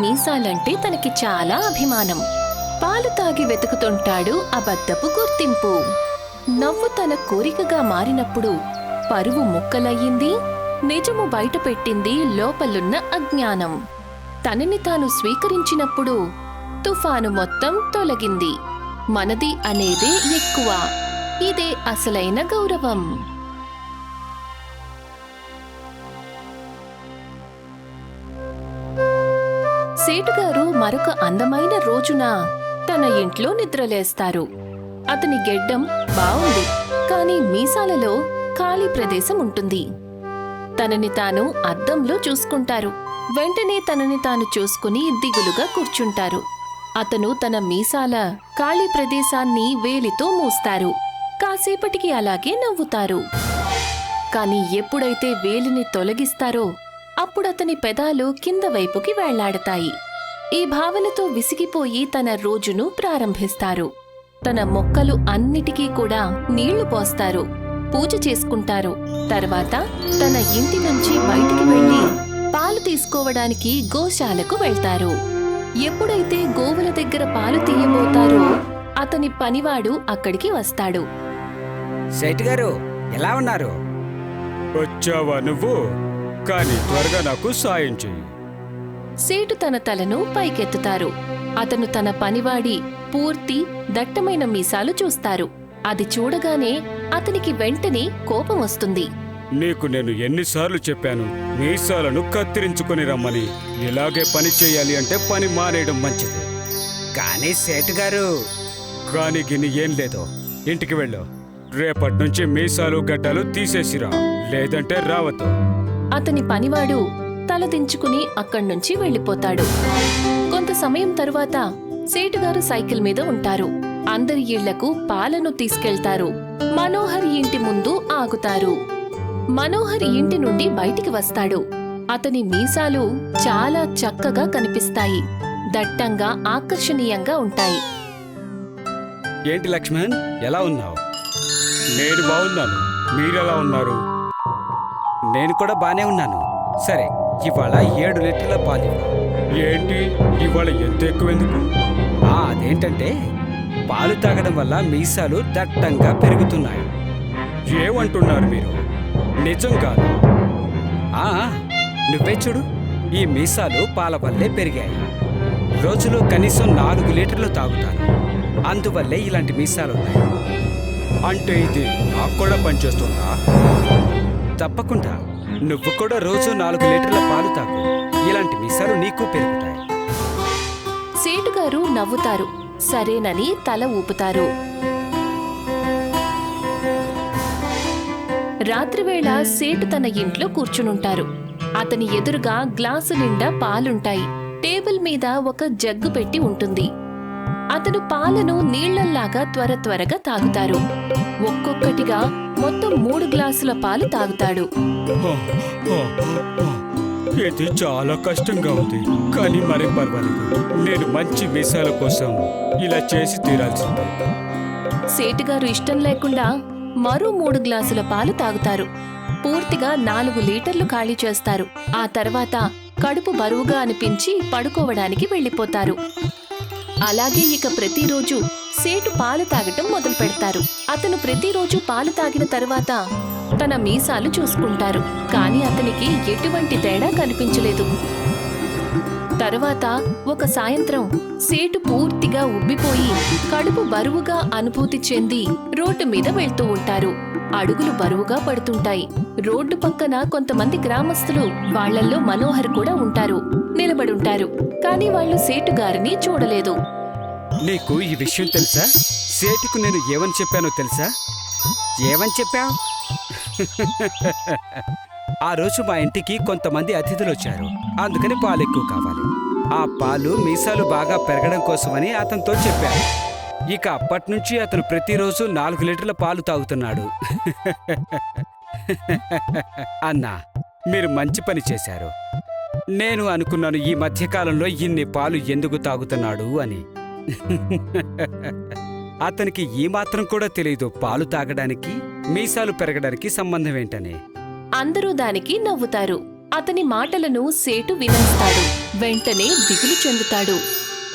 మీసాలంటే తనకి చాలా అభిమానం. పాలు తాగి వెతుకుతుంటాడు అబద్ధపు గుర్తింపు. నవ్వు తన కోరికగా మారినప్పుడు పరువు ముక్కలయ్యింది. నిజము బయటపెట్టింది లోపలున్న అజ్ఞానం. తనని తాను స్వీకరించినప్పుడు తుఫాను మొత్తం తొలగింది. మనది అనేదే ఎక్కువ. ఇదే అసలైన గౌరవం. సేటుగారు మరొక అందమైన రోజున తన ఇంట్లో నిద్రలేస్తారు. అతని గెడ్డం బావుంది, కాని మీసాలలో ఖాళీ ప్రదేశం ఉంటుంది. తనని తాను అద్దంలో చూసుకుంటారు. వెంటనే తనని తాను చూసుకుని దిగులుగా కూర్చుంటారు. అతను తన మీసాల ఖాళీ ప్రదేశాన్ని వేలితో మూస్తారు. కాసేపటికి అలాగే నవ్వుతారు. కాని ఎప్పుడైతే వేలిని తొలగిస్తారో అప్పుడతని పెదాలు కింద వైపుకి వేళ్లాడతాయి. ఈ భావనతో విసిగిపోయి తన రోజును ప్రారంభిస్తారు. తన మొక్కలు అన్నిటికీ కూడా నీళ్లు పోస్తారు, పూజ చేసుకుంటారు. తర్వాత తన ఇంటి నుంచి బయటికి వెళ్లి పాలు తీసుకోవడానికి గోశాలకు వెళ్తారు. ఎప్పుడైతే గోవుల దగ్గర పాలు తీయబోతారో అతని పనివాడు అక్కడికి వస్తాడు. సేటు గారు, ఎలా ఉన్నారు? వచ్చావా నువ్వు? కానీ త్వరగా నాకు సాయం చెయ్యి. సేటు తన తలను పైకెత్తుతారు. అతను తన పనివాడి పూర్తి దట్టమైన మీసాలు చూస్తారు. అది చూడగానే అతనికి వెంటనే కోపం వస్తుంది. నీకు నేను ఎన్నిసార్లు చెప్పాను మీసాలను కత్తిరించుకుని రమ్మని. ఇలాగే పని చెయ్యాలి అంటే పని మానేయడం మంచిది. కానీ సేటు గారు, కాని గిని ఏం లేదో. ఇంటికి వెళ్ళు. రేపటి నుంచి మీసాలు గడ్డలు తీసేసిరా, లేదంటే రావద్దు. అతని పనివాడు తలదించుకుని అక్కడ్నుంచి వెళ్లిపోతాడు. కొంత సమయం తరువాత సేటుగారు సైకిల్ మీద ఉంటారు. అందరి ఇళ్లకు పాలను తీసుకెళ్తారు. మనోహర్ ఇంటి ముందు ఆగుతారు. మనోహర్ ఇంటి నుండి బయటికి వస్తాడు. అతని మీసాలు చాలా చక్కగా కనిపిస్తాయి. దట్టంగా ఆకర్షణీయంగా ఉంటాయి. ఏంటి లక్ష్మణ్, ఎలా ఉన్నావు? నేను బాగున్నాను. మీరెలా ఉన్నారు? నేను కూడా బానే ఉన్నాను. సరే, ఇవాళ 7 లీటర్ల పాలు ఇవ్వు. ఏంటి ఇవాళ ఎంత ఎక్కువెందుకు? అదేంటంటే పాలు తాగడం వల్ల మీసాలు దట్టంగా పెరుగుతున్నాయి. ఏమంటున్నారు మీరు? నిజం కాదు. నువ్వే చూడు, ఈ మీసాలు పాల వల్లే పెరిగాయి. రోజులో కనీసం 4 లీటర్లు తాగుతాను. అందువల్లే ఇలాంటి మీసాలున్నాయి. అంటే ఇది నాకు కూడా పనిచేస్తుందా? తప్పకుండా. నువ్వు కూడా రోజు 4 లీటర్ల పాలు తాగు. ఇలాంటి మీసాలు నీకు పెరుగుతాయి. సేటుగారు నవ్వుతారు. సరేనని తల ఊపుతారు. రాత్రివేళ సేటు తన ఇంట్లో కూర్చునుంటారు. అతని ఎదురుగా గ్లాసు నిండా పాలుంటాయి. టేబుల్ మీద ఒక జగ్గు పెట్టి ఉంటుంది. అతను పాలను నీళ్లల్లాగా త్వరగా తాగుతారు. ఒక్కొక్కటిగా మొత్తం 3 గ్లాసుల పాలు తాగుతాడు. ఇది చాలా కష్టంగా ఉంది, కానీ మరేం పర్వాలేదు. నేను మంచి మీసాల కోసం ఇలా చేసి తీరాల్సిందే. సేటుగారు ఇష్టం లేకుండా మరో 3 గ్లాసుల పాలు తాగుతారు. పూర్తిగా 4 లీటర్లు ఖాళీ చేస్తారు. ఆ తర్వాత కడుపు బరువుగా అనిపించి పడుకోవడానికి వెళ్లిపోతారు. అలాగే ఇక ప్రతిరోజు సేటు పాలు తాగటం మొదలు పెడతారు. అతను ప్రతిరోజు పాలు తాగిన తర్వాత తన మీసాలు చూసుకుంటారు. కాని అతనికి ఎటువంటి తేడా కనిపించలేదు. తర్వాత ఒక సాయంత్రం సేటు పూర్తిగా ఉబ్బిపోయి కడుపు బరువుగా అనుభూతి చెంది రోడ్డు మీద వెళ్తూ ఉంటారు. అడుగులు బరువుగా పడుతుంటాయి. రోడ్డు పక్కన కొంతమంది గ్రామస్తులు, వాళ్లల్లో మనోహర్ కూడా ఉంటారు, నిలబడుంటారు. కాని వాళ్ళు సేటుగారిని చూడలేదు. నీకు ఈ విషయం తెలుసా? సేటుకు నేను ఏమని చెప్పానో తెలుసా? ఏమని చెప్పావు? ఆ రోజు మా ఇంటికి కొంతమంది అతిథులు వచ్చారు. అందుకని పాలు ఎక్కువ కావాలి. ఆ పాలు మీసాలు బాగా పెరగడం కోసమని అతనితో చెప్పాను. ఇక అప్పట్నుంచి అతను ప్రతిరోజు 4 లీటర్ల పాలు తాగుతున్నాడు. అన్నా, మీరు మంచి పని చేశారు. నేను అనుకున్నాను ఈ మధ్యకాలంలో ఇన్ని పాలు ఎందుకు తాగుతున్నాడు అని. అతనికి ఈ మాత్రం కూడా తెలీదు పాలు తాగడానికి మీసాలు పెరగడానికి సంబంధం ఏంటని. అందరూ దానికి నవ్వుతారు. అతని మాటలను సేటు వినేస్తాడు. వెంటనే దిగులు చెందుతాడు.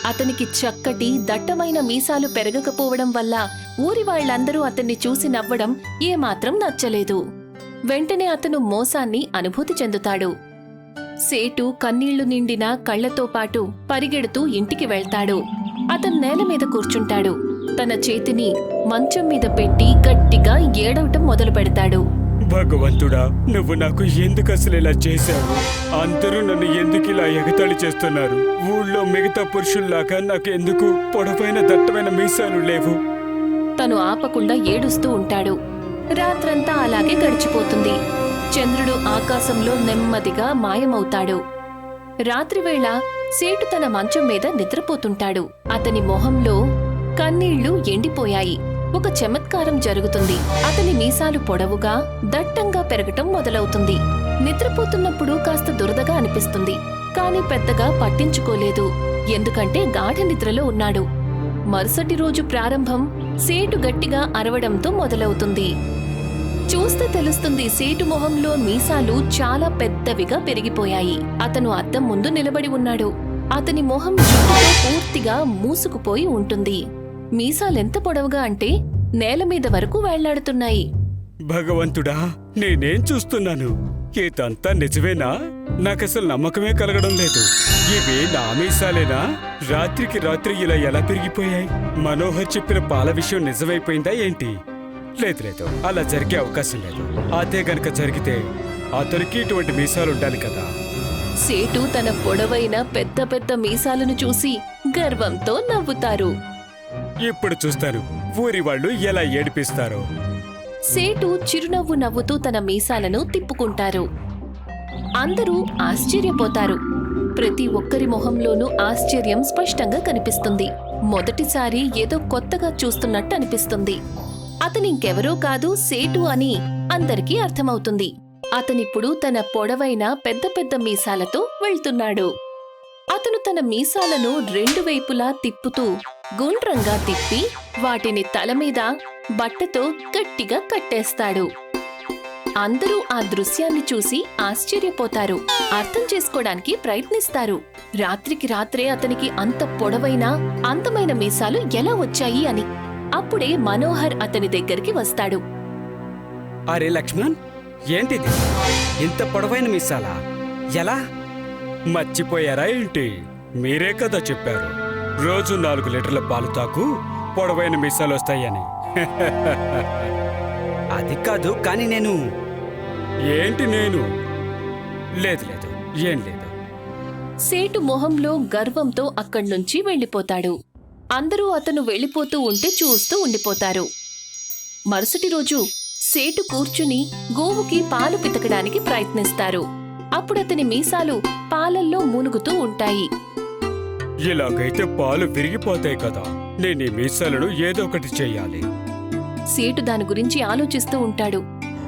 అతనికి చక్కటి దట్టమైన మీసాలు పెరగకపోవడం వల్ల ఊరి వాళ్ళందరూ అతన్ని చూసి నవ్వడం ఏమాత్రం నచ్చలేదు. వెంటనే అతను మోసాన్ని అనుభూతి చెందుతాడు. సేటు కన్నీళ్లు నిండిన కళ్లతో పాటు పరిగెడుతూ ఇంటికి వెళ్తాడు. అతను నేల మీద కూర్చుంటాడు. తన చేతిని మంచం మీద పెట్టి గట్టిగా ఏడవటం మొదలు పెడతాడు. భగవంతుడా, నువ్వు నాకు ఎందుకు అసలు ఇలా చేశావు? అందరూ నన్ను ఎందుకు ఇలా ఎగతాళి చేస్తున్నారు? ఊళ్ళో మిగతా పురుషుల్లాగా నాకు ఎందుకు పొడవైన దట్టమైన మీసాలు లేవు? తను ఆపకుండా ఏడుస్తూ ఉంటాడు. రాత్రంతా అలాగే గడిచిపోతుంది. చంద్రుడు ఆకాశంలో నెమ్మదిగా మాయమవుతాడు. రాత్రివేళ సేటు తన మంచం మీద నిద్రపోతుంటాడు. అతని మొహంలో కన్నీళ్లు ఎండిపోయాయి. ఒక చమత్కారం జరుగుతుంది. అతని మీసాలు పొడవుగా దట్టంగా పెరగటం మొదలవుతుంది. నిద్రపోతున్నప్పుడు కాస్త దురదగా అనిపిస్తుంది, కాని పెద్దగా పట్టించుకోలేదు, ఎందుకంటే గాఢ నిద్రలో ఉన్నాడు. మరుసటి రోజు ప్రారంభం సేటు గట్టిగా అరవడంతో మొదలవుతుంది. చూస్తే తెలుస్తుంది, సేటు మొహంలో మీసాలు చాలా పెద్దవిగా పెరిగిపోయాయి. అతను అద్దం ముందు నిలబడి ఉన్నాడు. అతని మొహం జుట్టుతో పూర్తిగా మూసుకుపోయి ఉంటుంది. మీసాలెంత పొడవుగా అంటే నేల మీద వరకు వేళ్లాడుతున్నాయి. భగవంతుడా, నేనేం చూస్తున్నాను? ఇదంతా నిజమేనా? నాకసలు నమ్మకమే కలగడం లేదు. ఇవి నా మీసాలేనా? రాత్రికి రాత్రి ఇలా ఎలా పెరిగిపోయాయి? మనోహర్ చెప్పిన పాల విషయం నిజమైపోయిందా ఏంటి? లేదు లేదు, అలా జరిగే అవకాశం లేదు. అదే గనక జరిగితే అతనికి ఇటువంటి మీసాలుండాలి కదా. సేటు తన పొడవైన పెద్ద పెద్ద మీసాలను చూసి గర్వంతో నవ్వుతారు. ఇప్పుడు చూస్తాను ఊరి వాళ్ళు ఎలా ఏడిపిస్తారో. సేటు చిరునవ్వు నవ్వుతూ తన మీసాలను తిప్పుకుంటారు. అందరూ ఆశ్చర్యపోతారు. ప్రతి ఒక్కరి మొహంలోనూ ఆశ్చర్యం స్పష్టంగా కనిపిస్తుంది. మొదటిసారి ఏదో కొత్తగా చూస్తున్నట్టు అనిపిస్తుంది. అతనింకెవరో కాదు, సేటు అని అందరికీ అర్థమవుతుంది. అతనిప్పుడు తన పొడవైన పెద్ద పెద్ద మీసాలతో వెళ్తున్నాడు. అతను తన మీసాలను రెండు వైపులా తిప్పుతూ గుండ్రంగా తిప్పి వాటిని తల మీద బట్టతో గట్టిగా కట్టేస్తాడు. అందరూ ఆ దృశ్యాన్ని చూసి ఆశ్చర్యపోతారు. అర్థం చేసుకోవడానికి ప్రయత్నిస్తారు. రాత్రికి రాత్రే అతనికి అంత పొడవైన అందమైన మీసాలు ఎలా వచ్చాయి అని. అప్పుడే మనోహర్ అతని దగ్గరికి వస్తాడు. అరే లక్ష్మణ్, ఏంటిది? ఇంత పొడవైన మీసాలా? ఎలా? మర్చిపోయారా ఏంటి? మీరే కదా చెప్పారు, రోజు 4 లీటర్ల పాలు తాకు, పొడవైన మీసాలు వస్తాయని. అది కాదు, కానీ నేను... ఏంటి నేను? లేదు లేదు, ఏం లేదు. సేటు మొహంలో గర్వంతో అక్కడ్నుంచి వెళ్ళిపోతాడు. అందరూ అతను వెళ్ళిపోతూ ఉంటే చూస్తూ ఉండిపోతారు. మరుసటి రోజు సేటు కూర్చుని గోవుకి పాలు పితకడానికి ప్రయత్నిస్తారు. అప్పుడతని మీసాలు పాలల్లో మూనుగుతూ ఉంటాయి. ఇలాగైతే పాలు విరిగిపోతాయి కదా. నేను ఈ మీసాలను ఏదో ఒకటి చెయ్యాలి. సేటు దాని గురించి ఆలోచిస్తూ ఉంటాడు.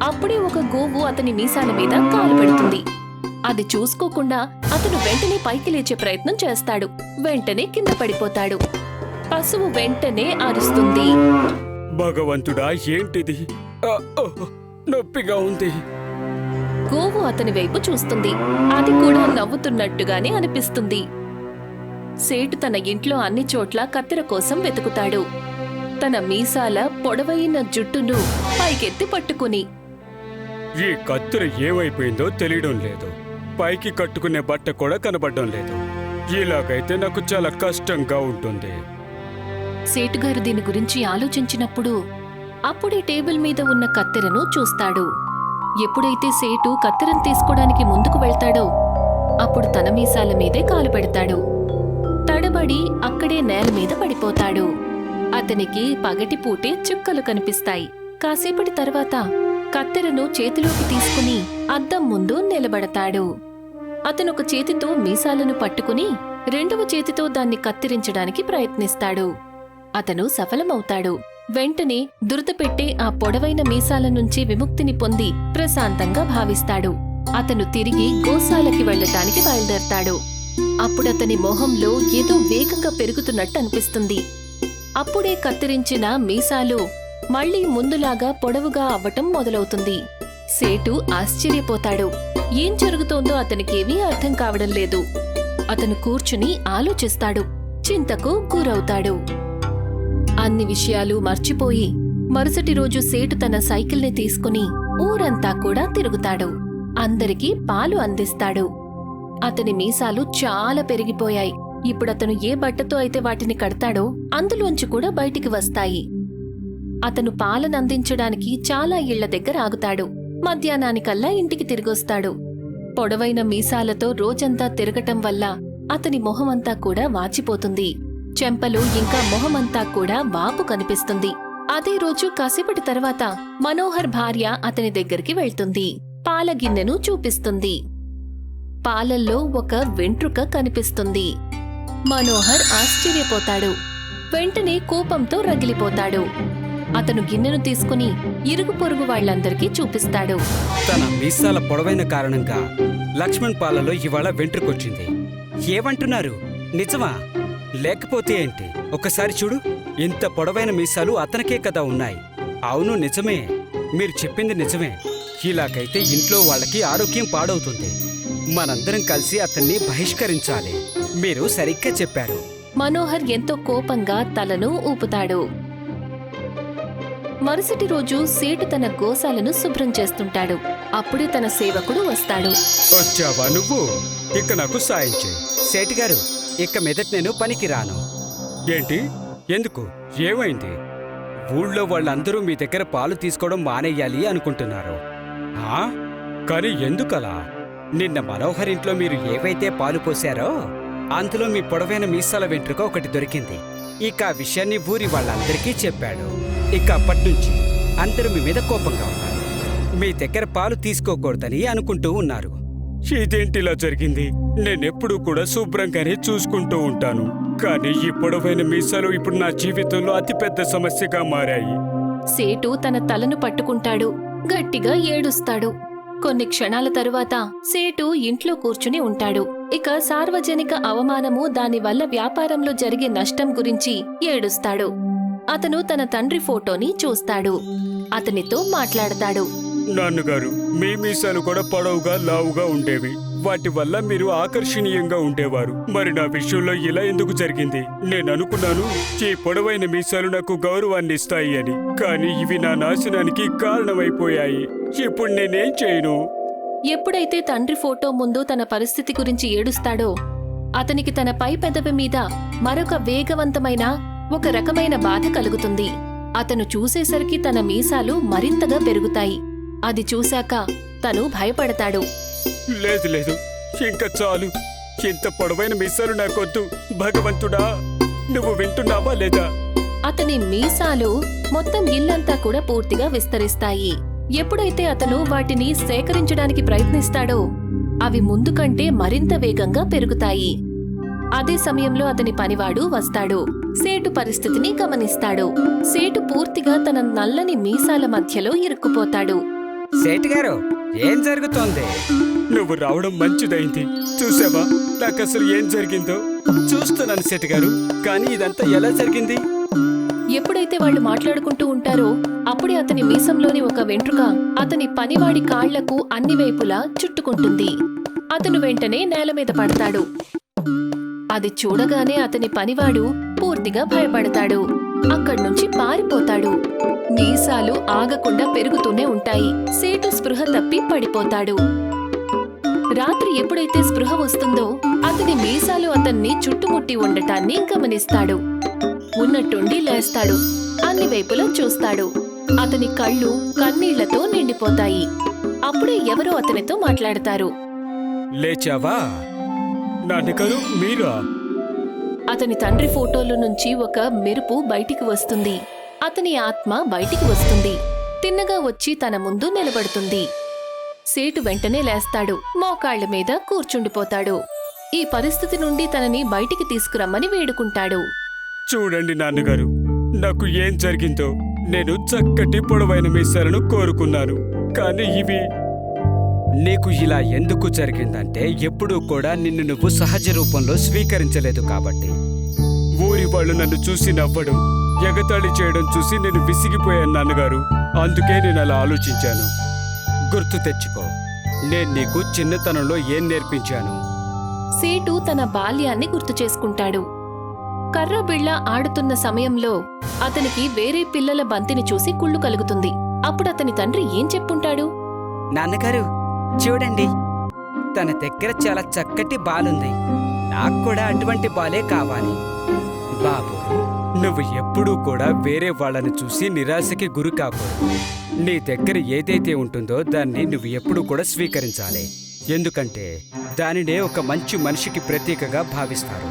అప్పుడే ఒక గోవు అతని మీసాల మీద కాలు పెడుతుంది. అది చూసుకోకుండా అతను వెంటనే పైకి లేచే ప్రయత్నం చేస్తాడు. వెంటనే కింద పడిపోతాడు. పశువు వెంటనే అరుస్తుంది. భగవంతుడా, ఏంటిది? ఆ, ఆ, నొప్పిగా ఉంది. గోవు అతని వైపు చూస్తుంది. అది కూడా నవ్వుతున్నట్టుగానే అనిపిస్తుంది. సేటు తన ఇంట్లో అన్ని చోట్ల కత్తెర కోసం వెతుకుతాడు. తన మీసాల పొడవైన జుట్టును పైకెత్తి పట్టుకుని. ఈ కత్తెర ఏమైపోయిందో తెలియడం లేదు. పైకి కట్టుకునే బట్ట కూడా కనబడడం లేదు. ఇలాగైతే నాకు చాలా కష్టంగా ఉంటుంది. సేటుగారు దీని గురించి ఆలోచించినప్పుడు అప్పుడే టేబుల్ మీద ఉన్న కత్తెరను చూస్తాడు. ఎప్పుడైతే సేటు కత్తెరను తీసుకోవడానికి ముందుకు వెళ్తాడో అప్పుడు తన మీసాల మీదే కాలు పెడతాడు. తడబడి అక్కడే నేల మీద పడిపోతాడు. అతనికి పగటిపూటే చుక్కలు కనిపిస్తాయి. కాసేపటి తర్వాత కత్తెరను చేతిలోకి తీసుకుని అద్దం ముందు నిలబడతాడు. అతనొక చేతితో మీసాలను పట్టుకుని రెండవ చేతితో దాన్ని కత్తిరించడానికి ప్రయత్నిస్తాడు. అతను సఫలమవుతాడు. వెంటనే దురద పెట్టే ఆ పొడవైన మీసాల నుంచి విముక్తిని పొంది ప్రశాంతంగా భావిస్తాడు. అతను తిరిగి గోశాలకి వెళ్లటానికి బయలుదేరతాడు. అప్పుడతని మొహంలో ఏదో వేగంగా పెరుగుతున్నట్టు అనిపిస్తుంది. అప్పుడే కత్తిరించిన మీసాలు మళ్లీ ముందులాగా పొడవుగా అవ్వటం మొదలవుతుంది. సేటు ఆశ్చర్యపోతాడు. ఏం జరుగుతోందో అతనికేమీ అర్థం కావడం లేదు. అతను కూర్చుని ఆలోచిస్తాడు, చింతకు గురవుతాడు. అన్ని విషయాలు మర్చిపోయి మరుసటి రోజు సేటు తన సైకిల్ని తీసుకుని ఊరంతా కూడా తిరుగుతాడు. అందరికీ పాలు అందిస్తాడు. అతని మీసాలు చాలా పెరిగిపోయాయి. ఇప్పుడతను ఏ బట్టతో అయితే వాటిని కడతాడో అందులోంచి కూడా బయటికి వస్తాయి. అతను పాలనందించడానికి చాలా ఇళ్ల దగ్గర ఆగుతాడు. మధ్యాహ్నానికల్లా ఇంటికి తిరిగొస్తాడు. పొడవైన మీసాలతో రోజంతా తిరగటం వల్ల అతని మొహమంతా కూడా వాచిపోతుంది. చెంపలు ఇంకా మొహమంతా కూడా వాపు కనిపిస్తుంది. అదే రోజు కాసేపటి తర్వాత మనోహర్ భార్య అతని దగ్గరికి వెళ్తుంది. పాల గిన్నెను చూపిస్తుంది. పాలల్లో ఒక వెంట్రుక కనిపిస్తుంది. మనోహర్ ఆశ్చర్యపోతాడు. వెంటనే కోపంతో రగిలిపోతాడు. అతను గిన్నెను తీసుకుని ఇరుగు పొరుగు వాళ్లందరికీ చూపిస్తాడు. తన మీసాల పొడవైన కారణంగా లక్ష్మణ్ పాలలో ఇవాళ వెంట్రుకొచ్చింది. ఏమంటున్నారు? నిజమా? లేకపోతే ఏంటి? ఒకసారి చూడు, ఇంత పొడవైన మీసాలు అతనికే కదా ఉన్నాయి. అవును, నిజమే. మీరు చెప్పింది నిజమే. ఇలాగైతే ఇంట్లో వాళ్ళకి ఆరోగ్యం పాడవుతుంది. మనందరం కలిసి అతన్ని బహిష్కరించాలి. మీరు సరిగ్గా చెప్పారు. మనోహర్ ఎంతో కోపంగా తలను ఊపుతాడు. మరుసటి రోజు సేటు తన గోశాలను శుభ్రం చేస్తుంటాడు. అప్పుడే తన సేవకుడు వస్తాడు. వచ్చావా నువ్వు? ఇక నాకు సాయం చేయి. సేటుగారు, ఇక మీదట నేను పనికి రాను. ఏంటి? ఎందుకు? ఏమైంది? ఊళ్ళో వాళ్ళందరూ మీ దగ్గర పాలు తీసుకోవడం మానేయాలి అనుకుంటున్నారు. ఆ? కానీ ఎందుకలా? నిన్న మనోహర్ ఇంట్లో మీరు ఏవైతే పాలు పోశారో అందులో మీ పొడవైన మీసాల వెంట్రుక ఒకటి దొరికింది. ఇక ఆ విషయాన్ని ఊరి వాళ్ళందరికీ చెప్పాడు. ఇక అప్పటినుంచి అందరూ మీ మీద కోపంగా ఉన్నారు. మీ దగ్గర పాలు తీసుకోకూడదని అనుకుంటూ ఉన్నారు. ఇదేంటిలా జరిగింది? నేనెప్పుడూ కూడా శుభ్రంగానే చూసుకుంటూ ఉంటాను. కానీ ఈ పొడవైన మీసాలు ఇప్పుడు నా జీవితంలో అతిపెద్ద సమస్యగా మారాయి. సేటు తన తలను పట్టుకుంటాడు. గట్టిగా ఏడుస్తాడు. కొన్ని క్షణాల తరువాత సేటు ఇంట్లో కూర్చుని ఉంటాడు. ఇక సార్వజనిక అవమానము, దానివల్ల వ్యాపారంలో జరిగే నష్టం గురించి ఏడుస్తాడు. అతను తన తండ్రి ఫోటోని చూస్తాడు. అతనితో మాట్లాడతాడు. నాన్నగారు, మీ మీసాలు కూడా పొడవుగా లావుగా ఉండేవి. వాటి వల్ల మీరు ఆకర్షణీయంగా ఉండేవారు. మరి నా విషయంలో ఇలా ఎందుకు జరిగింది? నేను అనుకున్నాను ఈ పొడవైన మీసాలు నాకు గౌరవాన్ని ఇస్తాయి అని. కానీ ఇవి నా నాశనానికి కారణమైపోయాయి. ఇప్పుడు నేనేం చేయను? ఎప్పుడైతే తండ్రి ఫోటో ముందు తన పరిస్థితి గురించి ఏడుస్తాడో అతనికి తన పై పెదవి మీద మరొక వేగవంతమైన ఒక రకమైన బాధ కలుగుతుంది. అతను చూసేసరికి తన మీసాలు మరింతగా పెరుగుతాయి. అది చూశాక తను భయపడతాడు. లేదు లేదు, ఇంకా చాలు. ఇంత పొడవైన మీసాలు నాకొద్దు. భగవంతుడా, నువ్వు వింటున్నావా లేదా? అతని మీసాలు మొత్తం ఇల్లంతా కూడా పూర్తిగా విస్తరిస్తాయి. ఎప్పుడైతే అతను వాటిని సేకరించడానికి ప్రయత్నిస్తాడో అవి ముందు కంటే మరింత వేగంగా పెరుగుతాయి. అదే సమయంలో అతని పనివాడు వస్తాడు. సేటు పరిస్థితిని గమనిస్తాడు. సేటు పూర్తిగా తన నల్లని మీసాల మధ్యలో ఇరుక్కుపోతాడు. సేటుగారు, ఏం జరుగుతోంది? నువ్వు రావడం మంచిదైంది. చూసావా నాకసలు ఏం జరిగిందో? చూస్తున్నాను సేటుగారు, కానీ ఇదంతా ఎలా జరిగింది? ఎప్పుడైతే వాళ్ళు మాట్లాడుకుంటూ ఉంటారో అప్పుడే అతని మీసంలోని ఒక వెంట్రుక అతని పనివాడి కాళ్లకు అన్ని వైపులా చుట్టుకుంటుంది. అతను వెంటనే నేల మీద పడతాడు. అది చూడగానే అతని పనివాడు పూర్తిగా భయపడతాడు. అక్కడ్నుంచి పారిపోతాడు. మీసాలు ఆగకుండా పెరుగుతూనే ఉంటాయి. సేటు స్పృహ తప్పి పడిపోతాడు. రాత్రి ఎప్పుడైతే స్పృహ వస్తుందో అతని మీసాలు అతన్ని చుట్టుముట్టి ఉండటాన్ని గమనిస్తాడు. ఉన్నట్టుండి లేస్తాడు. అన్ని వైపులా చూస్తాడు. అతని కళ్ళు కన్నీళ్లతో నిండిపోతాయి. అప్పుడే ఎవరో అతనితో మాట్లాడతారు. లేచావా? నాన్నగారు, మీరా? అతని తండ్రి ఫోటోలో నుంచి ఒక మెరుపు బయటికి వస్తుంది. అతని ఆత్మ బయటికి వస్తుంది. తిన్నగా వచ్చి తన ముందు నిలబడుతుంది. సేటు వెంటనే లేస్తాడు. మోకాళ్ల మీద కూర్చుండిపోతాడు. ఈ పరిస్థితి నుండి తనని బయటికి తీసుకురమ్మని వేడుకుంటాడు. చూడండి నాన్నగారు, నాకు ఏం జరిగిందో. నేను చక్కటి పొడవైన మీసాలను కోరుకున్నాను, కానీ ఇవి... నీకు ఇలా ఎందుకు జరిగిందంటే ఎప్పుడూ కూడా నిన్ను నువ్వు సహజ రూపంలో స్వీకరించలేదు కాబట్టి. ఊరి వాళ్ళు నన్ను చూసి నవ్వడం, ఎగతాళి చేయడం చూసి నేను విసిగిపోయాను నాన్నగారు. అందుకే నేను అలా ఆలోచించాను. గుర్తు తెచ్చుకో, నేను నీకు చిన్నతనంలో ఏం నేర్పించాను? సేటు తన బాల్యాన్ని గుర్తు చేసుకుంటాడు. కర్ర బిళ్ళ ఆడుతున్న సమయంలో అతనికి వేరే పిల్లల బంతిని చూసి కుళ్ళు కలుగుతుంది. అప్పుడు అతని తండ్రి ఏం చెప్పుంటాడు? నాన్నగారు, చూడండి, తన దగ్గర చాలా చక్కటి బాలుంది. నాకు కూడా అటువంటి బాలే కావాలి. బాబు, నువ్వు ఎప్పుడూ కూడా వేరే వాళ్ళని చూసి నిరాశకి గురి కాకూడదు. నీ దగ్గర ఏదైతే ఉంటుందో దాన్ని నువ్వు ఎప్పుడూ కూడా స్వీకరించాలి. ఎందుకంటే దానినే ఒక మంచి మనిషికి ప్రతీకగా భావిస్తారు.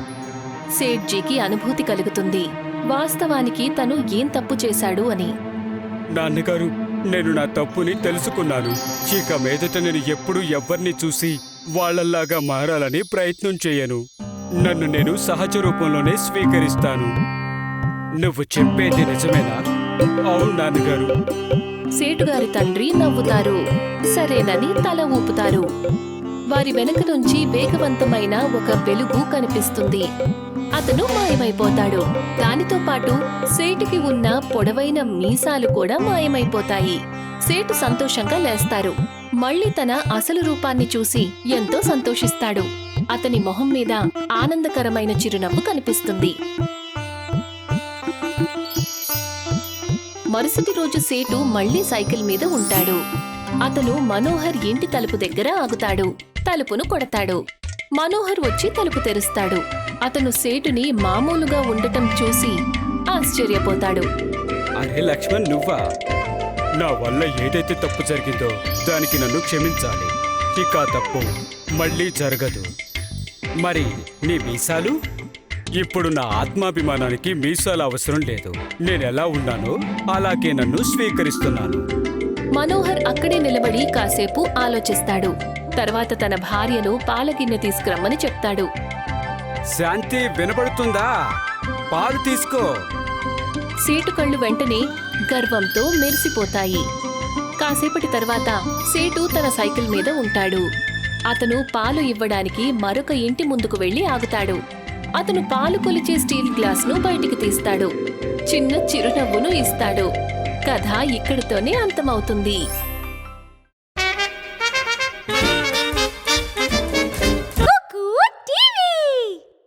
సేట్జీకి అనుభూతి కలుగుతుంది, వాస్తవానికి తను ఏం తప్పు చేశాడు అని. నాన్నగారు, నేను నా తప్పుని తెలుసుకున్నాను. ఇక మీదట నేను ఎప్పుడూ ఎవ్వరిని చూసి వాళ్ళల్లాగా మారాలని ప్రయత్నం చేయను. నన్ను నేను సహజ రూపంలోనే స్వీకరిస్తాను. నువ్వు చెప్పేది నిజమేనా? అవును నాన్నగారు. సేటుగారి తండ్రి నవ్వుతారు, సరేనని తల ఊపుతారు. వారి వెనుక నుంచి వేగవంతమైన ఒక వెలుగు కనిపిస్తుంది. అతను మాయమైపోతాడు. దానితో పాటు సేటుకి ఉన్న పొడవైన మీసాలు కూడా మాయమైపోతాయి. సేటు సంతోషంగా లేస్తారు. మళ్ళీ తన అసలు రూపాన్ని చూసి ఎంతో సంతోషిస్తాడు. అతని మొహం మీద ఆనందకరమైన చిరునవ్వు కనిపిస్తుంది. మరుసటి రోజు సేటు మళ్లీ సైకిల్ మీద ఉంటాడు. అతను మనోహర్ ఇంటి తలుపు దగ్గర ఆగుతాడు. తలుపును కొడతాడు. మనోహర్ వచ్చి తలుపు తెరుస్తాడు. అతను సేటుని మామూలుగా ఉండటం చూసి ఆశ్చర్యపోతాడు. అరే లక్ష్మణ్, నువ్వా? నా వల్ల ఏదైతే తప్పు జరిగిందో దానికి నన్ను క్షమించాలి. ఇక ఆ తప్పు మళ్ళీ జరగదు. మరి నీ మీసాలు? ఇప్పుడు నా ఆత్మాభిమానానికి మీసాల అవసరం లేదు. నేనెలా ఉన్నానో అలాగే నన్ను స్వీకరిస్తున్నాను. మనోహర్ అక్కడే నిలబడి కాసేపు ఆలోచిస్తాడు. తర్వాత తన భార్యను పాలగిన్నె తీసుకురమ్మని చెప్తాడు. శాంతి, వినపడుతుందా? పాలు తీసుకో. సేటు కళ్ళు వెంటనే గర్వంతో మెరిసిపోతాయి. కాసేపటి తర్వాత సేటు తన సైకిల్ మీద ఉంటాడు. అతను పాలు ఇవ్వడానికి మరొక ఇంటి ముందుకు వెళ్లి ఆగుతాడు. అతను పాలు కొలిచే స్టీల్ గ్లాస్ను బయటికి తీస్తాడు. చిన్న చిరునవ్వును ఇస్తాడు. కథ ఇక్కడితోనే అంతమవుతుంది.